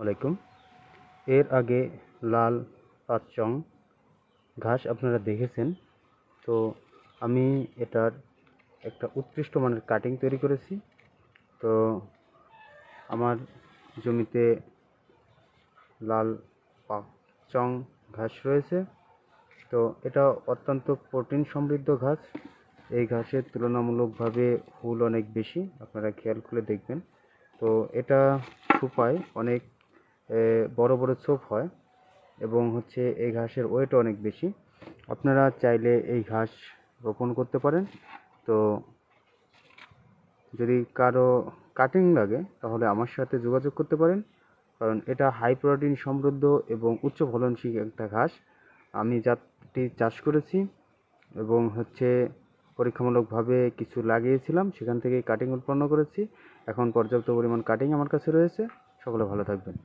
আলাইকুম। এর আগে লাল পাঁচচং ঘাস আপনারা দেখেছেন। তো আমি এটার একটা উৎকৃষ্ট মানের কাটিং তৈরি করেছি। তো আমার জমিতে লাল পাঁচচং ঘাস রয়েছে। তো এটা অত্যন্ত প্রোটিন সমৃদ্ধ ঘাস। এই ঘাসের তুলনামূলকভাবে হুল অনেক বেশি, আপনারা খেয়াল করে দেখবেন। তো এটা থোপায় অনেক বড় বড় ছোপ হয় এবং এই ঘাসের ওয়েটও অনেক বেশি। আপনারা চাইলে এই ঘাস রোপণ করতে পারেন। তো যদি কারো কাটিং লাগে তাহলে আমার সাথে যোগাযোগ করতে পারেন, কারণ এটা হাই প্রোটিন সমৃদ্ধ এবং উচ্চ ফলনশীল একটা ঘাস। আমি জাতটি চাষ করেছি এবং পরীক্ষামূলকভাবে কিছু লাগিয়েছিলাম, সেখান থেকেই কাটিং উৎপন্ন করেছি। এখন পর্যাপ্ত পরিমাণ কাটিং আমার কাছে রয়েছে। সকলে ভালো থাকবেন।